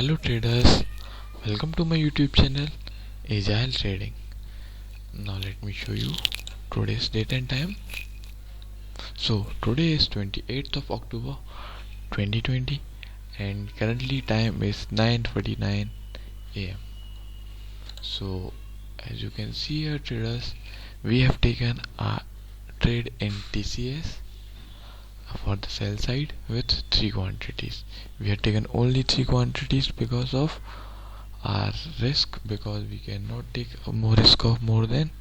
Hello traders, welcome to my YouTube channel Agile Trading. Now let me show you today's date and time. So today is 28th of October 2020 and currently time is 9:49 am. So as you can see here traders, we have taken a trade in TCS for the sell side with 3 quantities. We have taken only 3 quantities because of our risk, because we cannot take a more risk of more than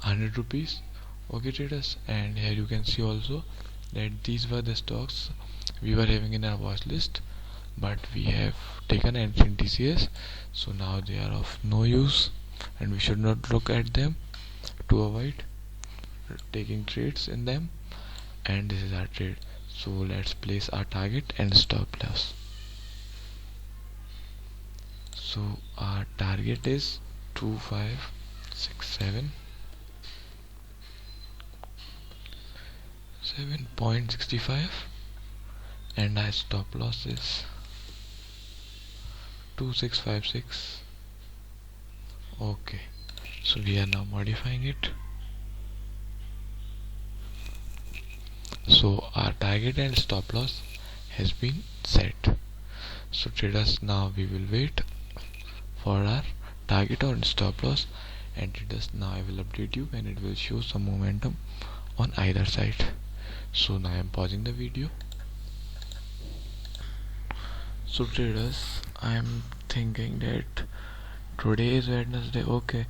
100 rupees. Okay traders, and here you can see also that these were the stocks we were having in our watch list, but we have taken entry in TCS, so now they are of no use and we should not look at them to avoid taking trades in them. And this is our trade, so let's place our target and stop loss. So our target is 2567 7.65 and our stop loss is 2656. Okay, so we are now modifying it. So our target and stop loss has been set. So traders, now we will wait for our target or stop loss, and traders, now I will update you when it will show some momentum on either side. So now I am pausing the video. So traders, I am thinking that today is Wednesday. Okay,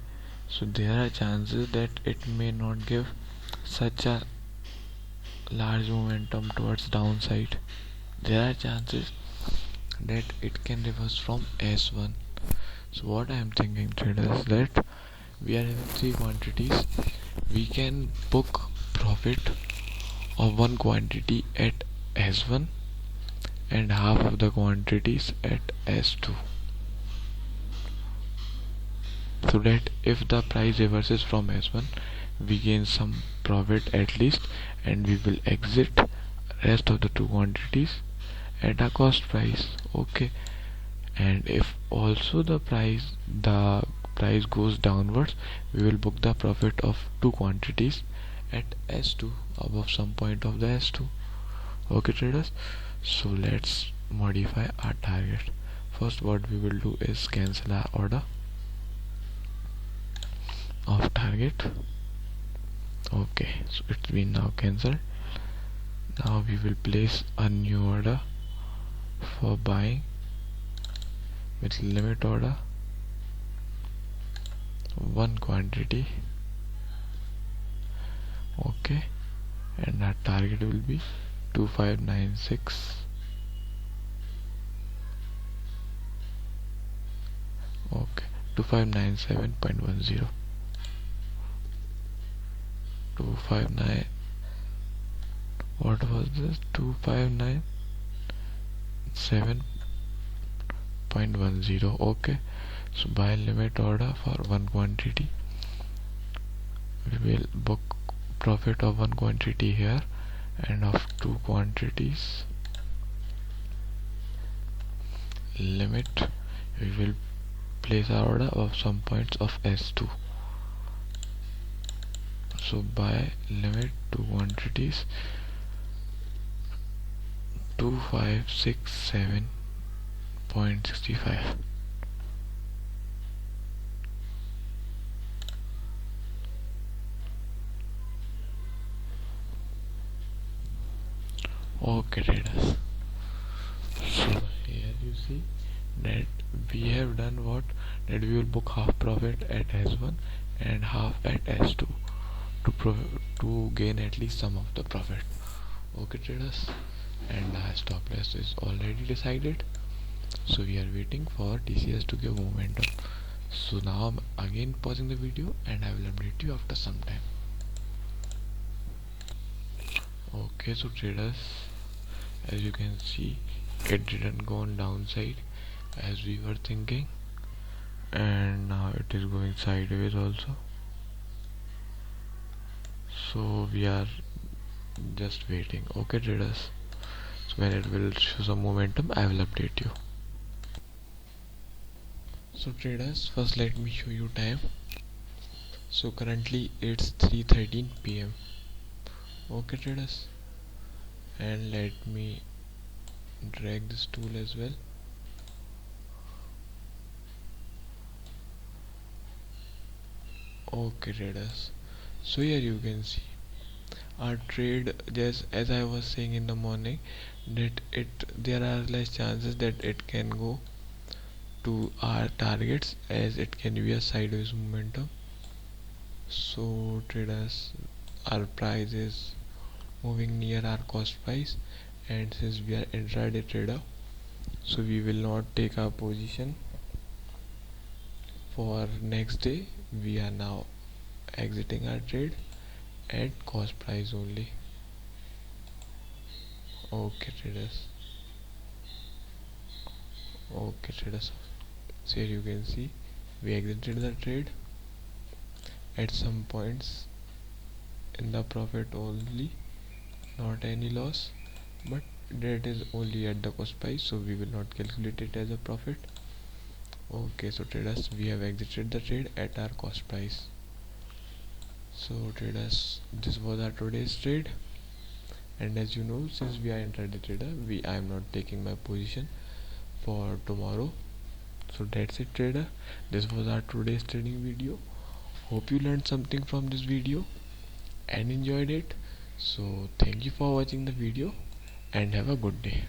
so there are chances that it may not give such a large momentum towards downside. There are chances that it can reverse from S1. So what I am thinking traders, that we are having 3 quantities. We can book profit of one quantity at S1 and half of the quantities at S2, so that if the price reverses from S1 we gain some profit at least, and we will exit rest of the 2 quantities at a cost price. Okay, and if also the price goes downwards, we will book the profit of 2 quantities at S2 above some point of the S2. Okay traders, so let's modify our target. First what we will do is cancel our order of target. Okay, so it's been now cancelled. Now we will place a new order for buying with limit order 1 quantity. Okay, and our target will be 2596. Okay, 2597.10. 259, what was this? 2597.10. Okay, so buy limit order for 1 quantity. We will book profit of 1 quantity here and of 2 quantities. Limit, we will place our order of some points of S2. So buy limit 2 quantities 2567.65. Okay traders, so here you see that we have done what, that we will book half profit at S1 and half at S2 to gain at least some of the profit. Okay traders, and our stop loss is already decided, so we are waiting for TCS to give momentum. So now I'm again pausing the video and I will update you after some time. Okay, so traders, as you can see, it didn't go on downside as we were thinking, and now it is going sideways also. So we are just waiting. Okay traders, so when it will show some momentum I will update you. So traders, first let me show you time. So currently it's 3:13 p.m. Okay traders, and let me drag this tool as well. Okay traders, so here you can see our trade, just as I was saying in the morning, that there are less chances that it can go to our targets, as it can be a sideways momentum. So traders, our price is moving near our cost price, and since we are intraday trader, so we will not take our position for next day. We are now exiting our trade at cost price only. Okay traders, okay traders, so here you can see we exited the trade at some points in the profit only, not any loss, but that is only at the cost price, so we will not calculate it as a profit. Okay, so traders, we have exited the trade at our cost price. So traders, this was our today's trade, and as you know, since we are intraday trader, I am not taking my position for tomorrow. So that's it trader, this was our today's trading video. Hope you learned something from this video and enjoyed it. So thank you for watching the video, and have a good day.